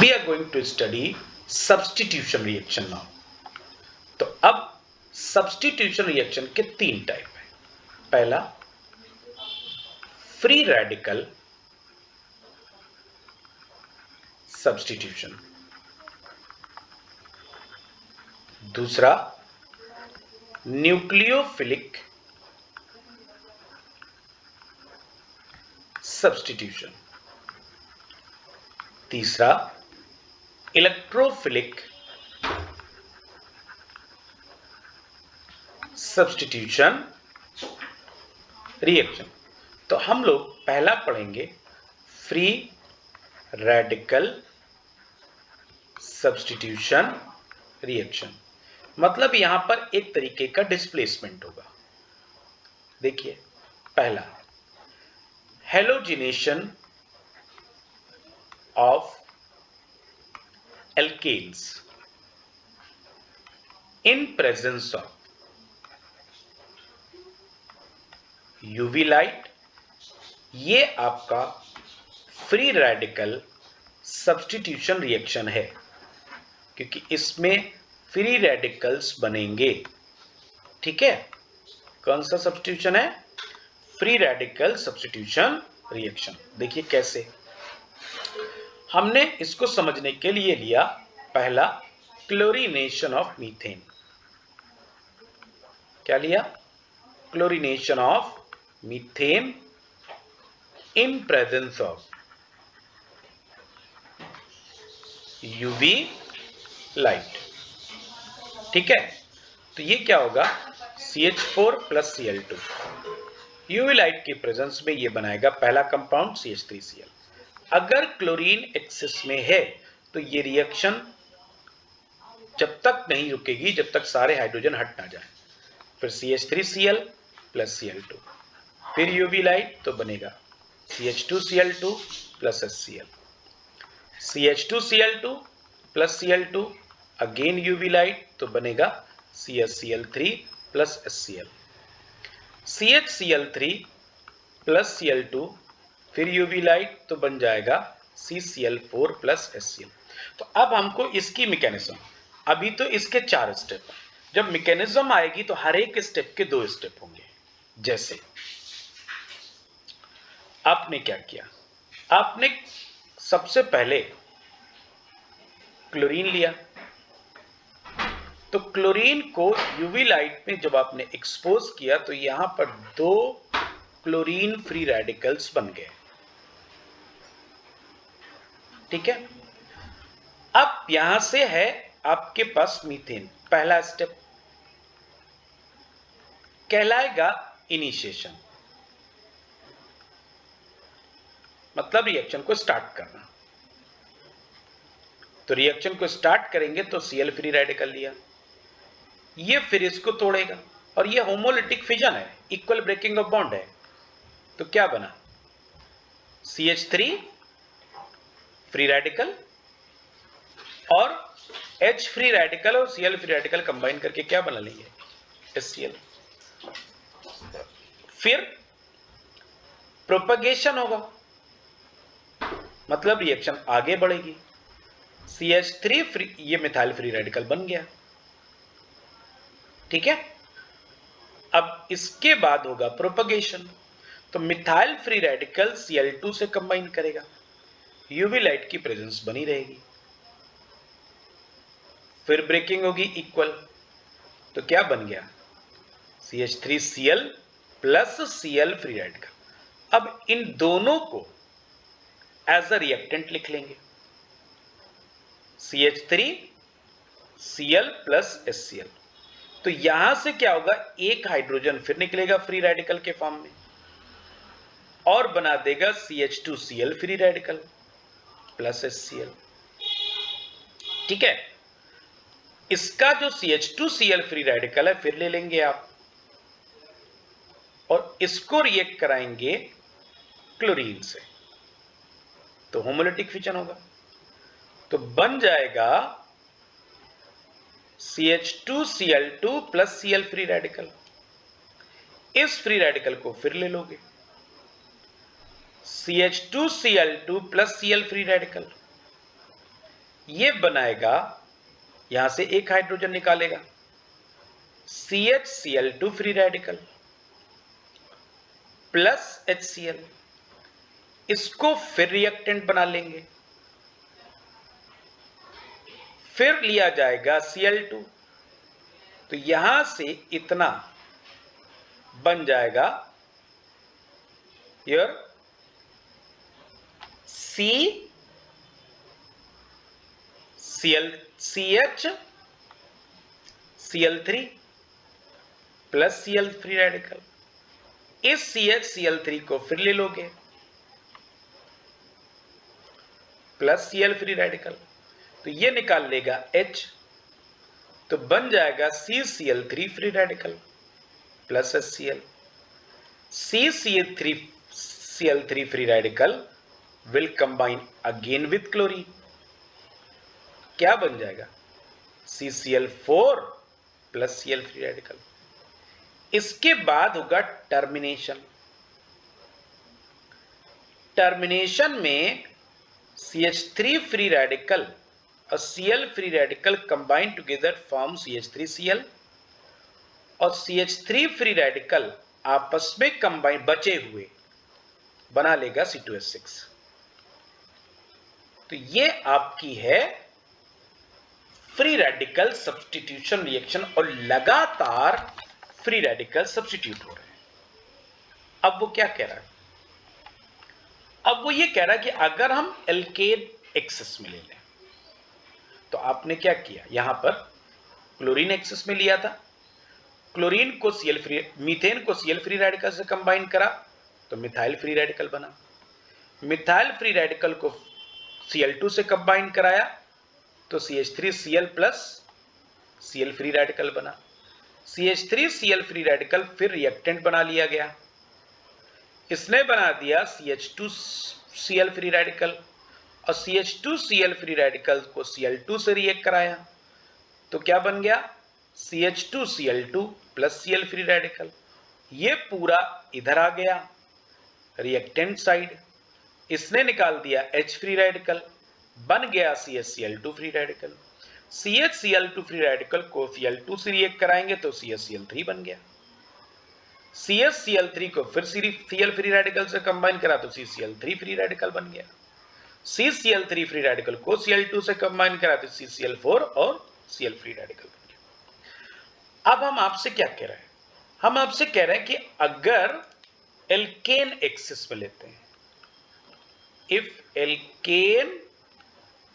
We are going to study substitution reaction now. तो अब substitution reaction के 3 type है. पहला free radical substitution, दूसरा न्यूक्लियोफिलिक सब्स्टिट्यूशन, तीसरा इलेक्ट्रोफिलिक सब्स्टिट्यूशन रिएक्शन. तो हम लोग पहला पढ़ेंगे फ्री रेडिकल सब्स्टिट्यूशन रिएक्शन. मतलब यहां पर एक तरीके का डिस्प्लेसमेंट होगा. देखिए, पहला halogenation of alkanes in presence of UV light. ये आपका फ्री रेडिकल सब्स्टिट्यूशन रिएक्शन है, क्योंकि इसमें फ्री रेडिकल्स बनेंगे. ठीक है, कौन सा सब्स्टिट्यूशन है? Free radical substitution reaction. देखिए कैसे. हमने इसको समझने के लिए लिया पहला क्लोरीनेशन ऑफ मीथेन. क्या लिया? Chlorination of methane in presence of UV light. ठीक है, तो ये क्या होगा? CH4 plus Cl2. UV light के प्रेजेंस में ये बनाएगा पहला कंपाउंड CH3Cl. अगर क्लोरीन एक्सेस में है तो ये रिएक्शन जब तक नहीं रुकेगी जब तक सारे हाइड्रोजन हट ना जाए. फिर CH3Cl प्लस Cl2, फिर यूवी लाइट तो बनेगा CH2Cl2 plus HCl, CH2Cl2 plus Cl2, again UV light तो बनेगा CHCl3 plus HCl, CHCl3 plus Cl2, फिर यूवी लाइट तो बन जाएगा CCl4 प्लस HCl. तो अब हमको इसकी मैकेनिज्म, अभी तो इसके 4 स्टेप, जब मैकेनिज्म आएगी तो हर एक स्टेप के 2 स्टेप होंगे. जैसे आपने क्या किया? आपने सबसे पहले क्लोरीन लिया. तो क्लोरीन को यूवी लाइट में जब आपने एक्सपोज किया तो यहां पर 2 क्लोरीन फ्री रेडिकल्स बन गए. ठीक है, अब यहां से है आपके पास मीथेन. पहला स्टेप कहलाएगा इनिशिएशन, मतलब रिएक्शन को स्टार्ट करना. तो रिएक्शन को स्टार्ट करेंगे तो Cl फ्री रेडिकल लिया, ये फिर इसको तोड़ेगा और ये होमोलिटिक फिजन है, इक्वल ब्रेकिंग ऑफ बॉन्ड है. तो क्या बना? CH3 फ्री रेडिकल और H फ्री रेडिकल और Cl फ्री रेडिकल कंबाइन करके क्या बना लेंगे? HCl. फिर प्रोपगेशन होगा, मतलब रिएक्शन आगे बढ़ेगी. CH3 फ्री, ये मिथाइल फ्री रेडिकल बन गया. ठीक है, अब इसके बाद होगा प्रोपगेशन. तो मिथाइल फ्री रेडिकल Cl2 से कंबाइन करेगा, यूवी लाइट की प्रेजेंस बनी रहेगी. फिर ब्रेकिंग होगी इक्वल, तो क्या बन गया? CH3Cl plus Cl free radical. अब इन दोनों को एज अ रिएक्टेंट लिख लेंगे, CH3Cl प्लस HCl. तो यहां से क्या होगा? एक हाइड्रोजन फिर निकलेगा फ्री रेडिकल के फॉर्म में और बना देगा CH2Cl free radical plus HCl. ठीक है, इसका जो CH2Cl फ्री रेडिकल है फिर ले लेंगे आप और इसको रिएक्ट कराएंगे क्लोरीन से, तो होमोलिटिक फिजन होगा. तो बन जाएगा CH2Cl2 plus Cl free radical. इस फ्री रेडिकल को फिर ले लोगे, CH2Cl2 plus Cl free radical ये बनाएगा, यहां से एक हाइड्रोजन निकालेगा, CHCl2 free radical plus HCl, इसको फिर रिएक्टेंट बना लेंगे, फिर लिया जाएगा Cl2, तो यहां से इतना बन जाएगा your CHCl3 plus Cl free radical, इस CHCl3 को फिर ले लोगे प्लस Cl फ्री रेडिकल, तो ये निकाल लेगा H, तो बन जाएगा CCl3 free radical plus HCl। CCl3 free radical will combine again with chlorine, क्या बन जाएगा CCl4 plus Cl free radical. इसके बाद होगा टर्मिनेशन, टर्मिनेशन में CH3 फ्री रेडिकल और Cl free radical combine together form CH3Cl, और CH3 फ्री रेडिकल आपस में कंबाइन बचे हुए बना लेगा C2H6। तो ये आपकी है फ्री रेडिकल सब्स्टिट्यूशन रिएक्शन, और लगातार फ्री रेडिकल सब्स्टिट्यूट हो रहे हैं। अब वो क्या कह रहा है, अब वो ये कह रहा है कि अगर हम एल्केन एक्सेस में ले लें, तो आपने क्या किया, यहां पर क्लोरीन एक्सेस में लिया था, क्लोरीन को Cl फ्री, मीथेन को Cl फ्री रेडिकल से कंबाइन करा तो मिथाइल फ्री रेडिकल बना, मिथाइल फ्री रेडिकल को Cl2 से कंबाइन कराया तो CH3Cl plus Cl free radical बना, CH3Cl फ्री रेडिकल फिर रिएक्टेंट बना लिया गया, इसने बना दिया CH2Cl फ्री रेडिकल, और CH2Cl फ्री रेडिकल को Cl2 से रिएक्ट कराया तो क्या बन गया CH2Cl2 plus Cl free radical. ये पूरा इधर आ गया रिएक्टेंट साइड, इसने निकाल दिया H फ्री रेडिकल, बन गया CHCl2 free radical, CHCl2 free radical को Cl2 से रिएक्ट कराएंगे तो CHCl3 बन गया, CHCl3 को फिर Cl फ्री रेडिकल से कंबाइन करा तो CCl3 फ्री रेडिकल बन गया, CCl3 फ्री रेडिकल को Cl2 से कंबाइन करा तो CCl4 और Cl फ्री रेडिकल बन गया। अब हम आपसे क्या कह रहे हैं, हम आपसे कह रहे हैं कि अगर एल्केन एक्सिस में लेते हैं, if alkane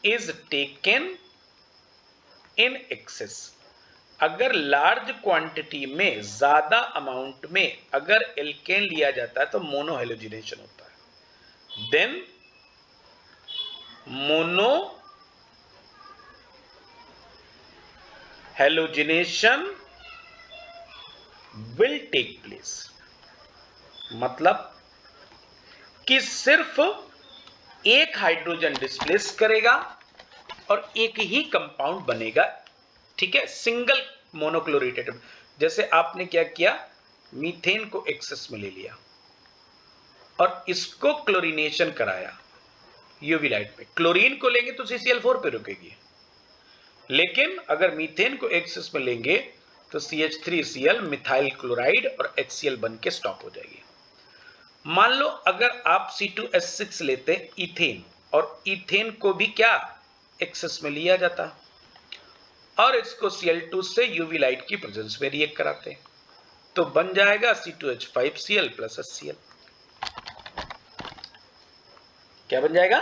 is taken in excess, अगर लार्ज क्वांटिटी में, ज्यादा अमाउंट में अगर एल्केन लिया जाता है तो मोनोहेलोजिनेशन होता है, देन मोनोहेलोजिनेशन विल टेक प्लेस, मतलब कि सिर्फ एक हाइड्रोजन डिस्प्लेस करेगा और एक ही कंपाउंड बनेगा, ठीक है, सिंगल मोनोक्लोरेट एटम। जैसे आपने क्या किया, मीथेन को एक्सेस में ले लिया और इसको क्लोरीनेशन कराया यूवी लाइट पे, क्लोरीन को लेंगे तो CCl4 पे रुकेगी, लेकिन अगर मीथेन को एक्सेस में लेंगे तो CH3Cl मिथाइल क्लोराइड और HCl बन के स्टॉप हो जाएगी। मान लो अगर आप C2H6 लेते इथेन, और इथेन को भी क्या एक्सेस में लिया जाता और इसको Cl2 से यूवी लाइट की प्रेजेंस में रिएक्ट कराते तो बन जाएगा C2H5Cl प्लस HCl। क्या बन जाएगा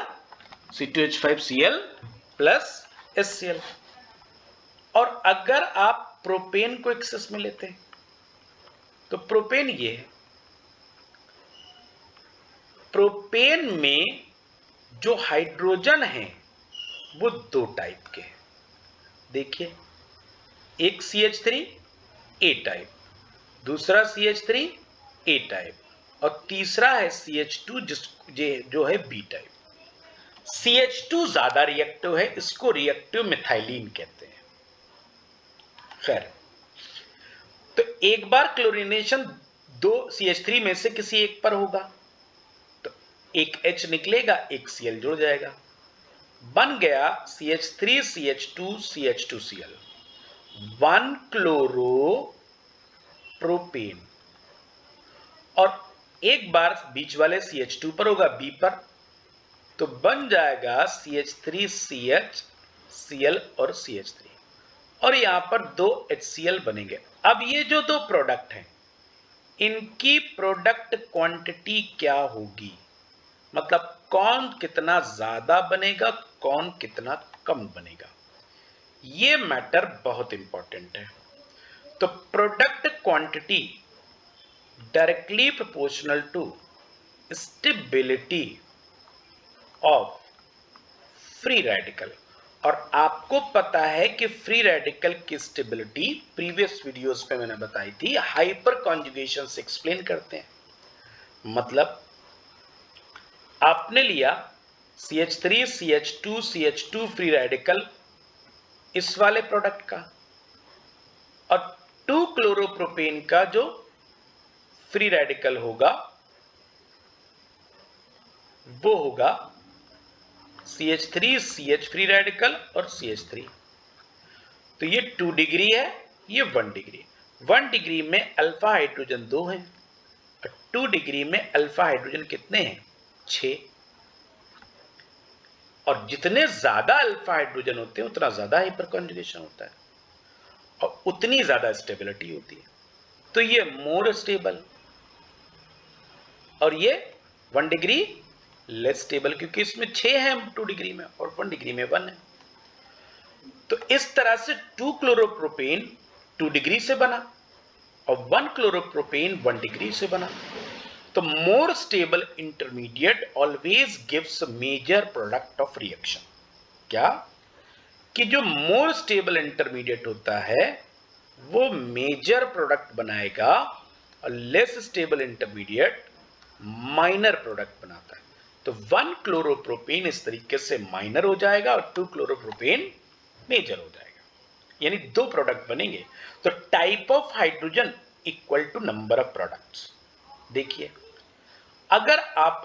C2H5Cl प्लस HCl। और अगर आप प्रोपेन को एक्सेस में लेते हैं तो प्रोपेन ये है, प्रोपेन में जो हाइड्रोजन है वो दो टाइप के हैं, देखिए, एक CH3 A टाइप, दूसरा CH3 A टाइप, और तीसरा है CH2 जो है B टाइप। CH2 ज्यादा रिएक्टिव है, इसको रिएक्टिव मिथाइलिन कहते हैं। खैर, तो एक बार क्लोरीनेशन दो CH3 में से किसी एक पर होगा तो एक H निकलेगा, एक Cl जुड़ जाएगा, बन गया CH3 CH2 CH2Cl, 1 क्लोरोप्रोपेन, और एक बार बीच वाले CH2 पर होगा B पर, तो बन जाएगा CH3CH Cl और CH3, और यहां पर 2 HCl बनेंगे। अब ये जो दो प्रोडक्ट हैं इनकी प्रोडक्ट क्वांटिटी क्या होगी, मतलब कौन कितना ज्यादा बनेगा, कौन कितना कम बनेगा, ये मैटर बहुत इंपॉर्टेंट है। तो product quantity directly proportional to stability of free radical, और आपको पता है कि फ्री रेडिकल की स्टेबिलिटी प्रीवियस वीडियोस पे मैंने बताई थी, हाइपर कॉन्जुगेशन से एक्सप्लेन करते हैं। मतलब आपने लिया CH3 CH2 CH2 free radical इस वाले प्रोडक्ट का, और 2 क्लोरोप्रोपेन का जो फ्री रेडिकल होगा वो होगा CH3 CH फ्री रेडिकल और CH3। तो ये 2 डिग्री है, ये 1 डिग्री। 1 डिग्री में अल्फा हाइड्रोजन 2 हैं, और 2 डिग्री में अल्फा हाइड्रोजन कितने हैं, 6। और जितने ज्यादा अल्फा हाइड्रोजन होते हैं उतना ज्यादा हाइपर कॉन्जुगेशन होता है और उतनी ज्यादा स्टेबिलिटी होती है। तो ये मोर स्टेबल, और ये 1 डिग्री लेस स्टेबल, क्योंकि इसमें 6 है 2 डिग्री में और 1 डिग्री में 1 है। तो इस तरह से 2 क्लोरोप्रोपेन 2 डिग्री से बना और 1 क्लोरोप्रोपेन 1 डिग्री से बना। तो more stable intermediate always gives major product of reaction. क्या कि जो मोर स्टेबल इंटरमीडिएट होता है वो मेजर प्रोडक्ट बनाएगा और less stable intermediate minor product बनाता है। तो 1 क्लोरोप्रोपेन इस तरीके से माइनर हो जाएगा और 2 क्लोरोप्रोपेन मेजर हो जाएगा, यानी 2 प्रोडक्ट बनेंगे। तो type of hydrogen equal to number of products. देखिए अगर आप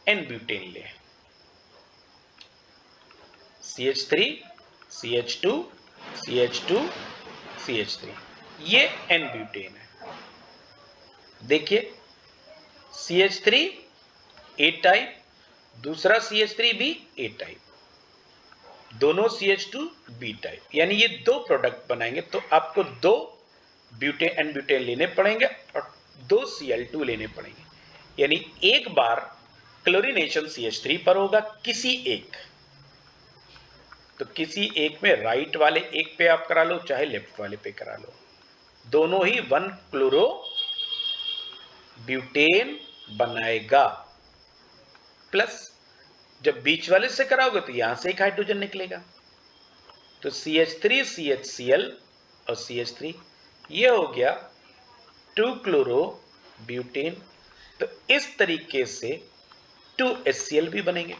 एन ब्यूटेन ले, CH3 CH2 CH2 CH3, ये एन ब्यूटेन है। देखिए CH3 A टाइप, दूसरा CH3 भी A टाइप, दोनों CH2 B टाइप, यानी ये 2 प्रोडक्ट बनाएंगे। तो आपको 2 ब्यूटेन एन ब्यूटेन लेने पड़ेंगे और 2 Cl2 लेने पड़ेंगे, यानी एक बार क्लोरीनेशन CH3 पर होगा किसी एक, तो किसी एक में राइट वाले एक पे आप करा लो चाहे लेफ्ट वाले पे करा लो, दोनों ही 1 क्लोरो ब्यूटेन बनाएगा। प्लस जब बीच वाले से कराओगे तो यहां से एक हाइड्रोजन निकलेगा, तो CH3 CHCl और CH3, ये हो गया 2 क्लोरो ब्यूटेन। तो इस तरीके से 2 HCl भी बनेंगे।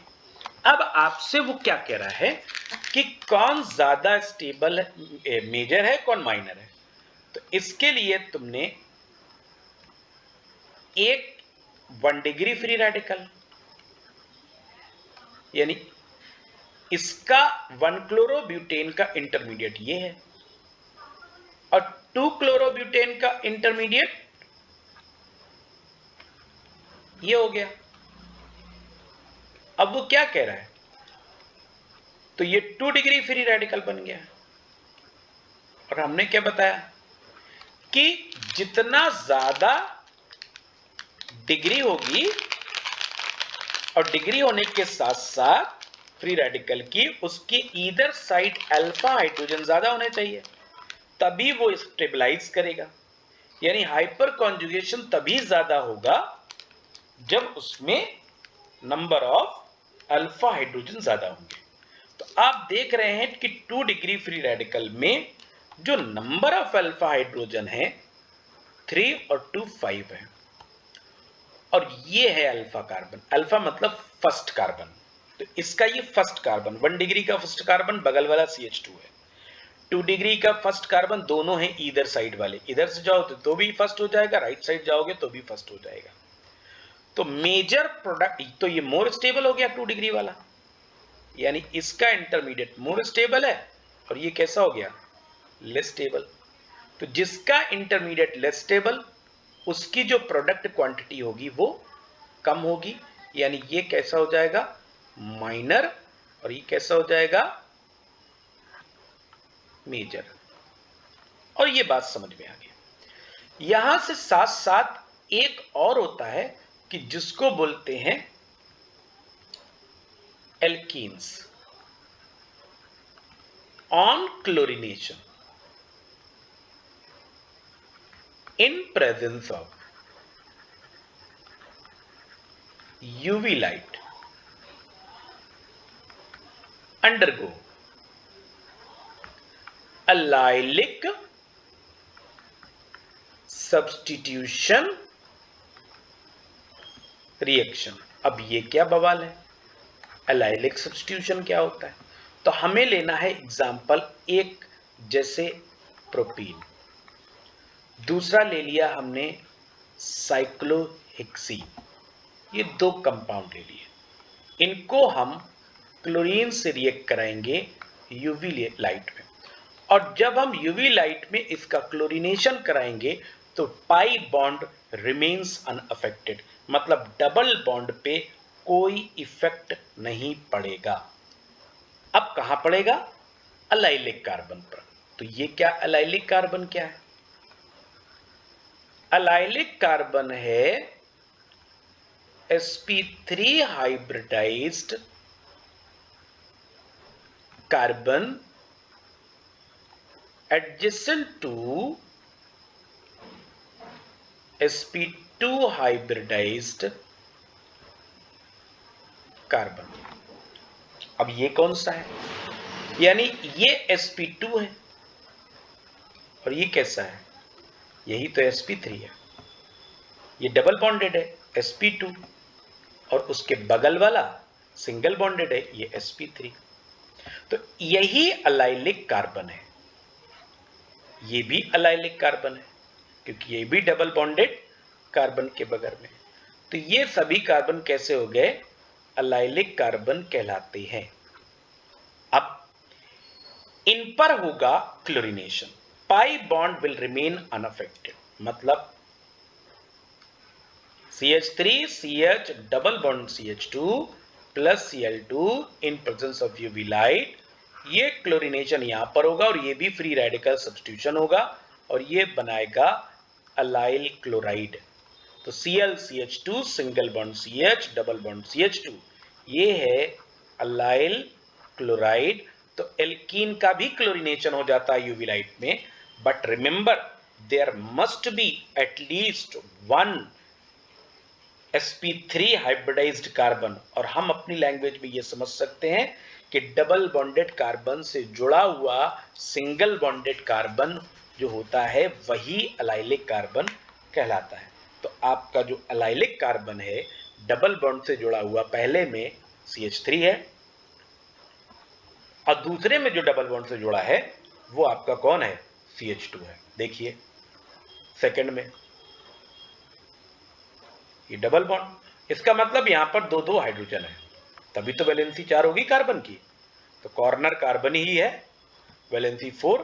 अब आपसे वो क्या कह रहा है कि कौन ज्यादा स्टेबल मेजर है कौन माइनर है। तो इसके लिए तुमने एक 1 डिग्री फ्री रेडिकल, यानी इसका 1 क्लोरोब्यूटेन का इंटरमीडिएट ये है और 2 क्लोरोब्यूटेन का इंटरमीडिएट ये हो गया। अब वो क्या कह रहा है, तो ये 2 डिग्री फ्री रेडिकल बन गया। और हमने क्या बताया कि जितना ज्यादा डिग्री होगी और डिग्री होने के साथ साथ फ्री रेडिकल की उसकी ईदर साइड अल्फा हाइड्रोजन ज्यादा होने चाहिए, तभी वो स्टेबलाइज करेगा। यानी हाइपर कॉन्जुगेशन तभी ज्यादा होगा जब उसमें नंबर ऑफ अल्फा हाइड्रोजन ज्यादा होंगे। तो आप देख रहे हैं कि 2 डिग्री फ्री रेडिकल में जो नंबर ऑफ अल्फा हाइड्रोजन है 3 और 2 5 है, और ये है अल्फा कार्बन। अल्फा मतलब फर्स्ट कार्बन, तो इसका ये फर्स्ट कार्बन 1 डिग्री का फर्स्ट कार्बन, बगल वाला CH2 है। 2 डिग्री का फर्स्ट कार्बन, दोनों हैं ईदर साइड वाले, इधर से जाओ तो भी फर्स्ट हो जाएगा, राइट साइड जाओगे तो भी फर्स्ट हो जाएगा। तो मेजर प्रोडक्ट, तो ये मोर स्टेबल हो गया 2 डिग्री वाला, यानी इसका इंटरमीडिएट मोर स्टेबल है और ये कैसा हो गया, लेस स्टेबल। तो जिसका इंटरमीडिएट लेस स्टेबल, उसकी जो प्रोडक्ट क्वांटिटी होगी वो कम होगी, यानी ये कैसा हो जाएगा, माइनर, और ये कैसा हो जाएगा, मेजर। और ये बात समझ में आ गई। यहां से साथ साथ एक और होता है कि जिसको बोलते हैं alkenes on chlorination in presence of UV light undergo allylic substitution reaction. अब ये क्या बवाल है, allylic substitution क्या होता है? तो हमें लेना है एग्जाम्पल एक, जैसे प्रोपीन, दूसरा ले लिया हमने साइक्लोहेक्सीन, ये दो कंपाउंड ले लिए। इनको हम क्लोरीन से रिएक्ट कराएंगे यूवी लाइट में, और जब हम यूवी लाइट में इसका क्लोरीनेशन कराएंगे तो पाई बॉन्ड रिमेन्स अनअफेक्टेड, मतलब डबल बॉन्ड पे कोई इफेक्ट नहीं पड़ेगा। अब कहां पड़ेगा, अलाइलिक कार्बन पर। तो ये क्या, अलाइलिक कार्बन क्या है, अलाइलिक कार्बन है sp3 hybridised carbon adjacent to sp2 hybridized carbon. अब ये कौन सा है, यानी ये sp2 है और ये कैसा है, यही तो sp3 है। ये डबल बॉन्डेड है sp2 और उसके बगल वाला सिंगल बॉन्डेड है, ये sp3। तो यही अलाइलिक कार्बन है, ये भी अलाइलिक कार्बन है क्योंकि ये भी डबल बॉन्डेड कार्बन के बगल में। तो ये सभी कार्बन कैसे हो गए, अलाइलिक कार्बन कहलाते हैं। अब इन पर होगा chlorination, pi bond will remain unaffected, मतलब CH3 CH double bond CH2 plus Cl2 in presence of UV light, ये क्लोरीनेशन यहां पर होगा और ये भी फ्री रेडिकल सब्स्टिट्यूशन होगा और ये बनाएगा अलाइल क्लोराइड। तो Cl CH2 single bond CH double bond CH2, ये है अलाइल क्लोराइड। तो एल्कीन का भी क्लोरीनेशन हो जाता है यूवी लाइट में, but remember there must be at least one sp3 hybridised carbon. और हम अपनी लैंग्वेज में ये समझ सकते हैं कि डबल बॉन्डेड कार्बन से जुड़ा हुआ सिंगल बॉन्डेड कार्बन जो होता है वही अलाइलिक कार्बन कहलाता है। तो आपका जो अलाइलिक कार्बन है डबल बॉन्ड से जुड़ा हुआ, पहले में CH3 है और दूसरे में जो डबल बॉन्ड से जुड़ा है वो आपका कौन है, CH2 है। देखिए सेकंड में ये डबल बॉन्ड, इसका मतलब यहां पर दो दो हाइड्रोजन है, तभी तो वैलेंसी 4 होगी कार्बन की। तो कॉर्नर कार्बन ही है, वैलेंसी 4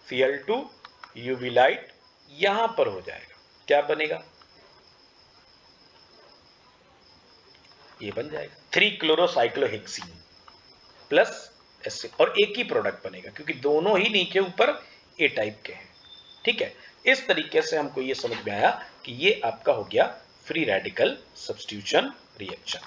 Cl2 यूवी लाइट यहां पर हो जाएगा। क्या बनेगा, ये बन जाएगा 3 क्लोरोसाइक्लोहेक्सीन प्लस एसिड, और एक ही प्रोडक्ट बनेगा क्योंकि दोनों ही नीचे ऊपर ए टाइप के हैं। ठीक है, इस तरीके से हमको ये समझ में आया कि ये आपका हो गया फ्री रेडिकल सब्स्टिट्यूशन रिएक्शन।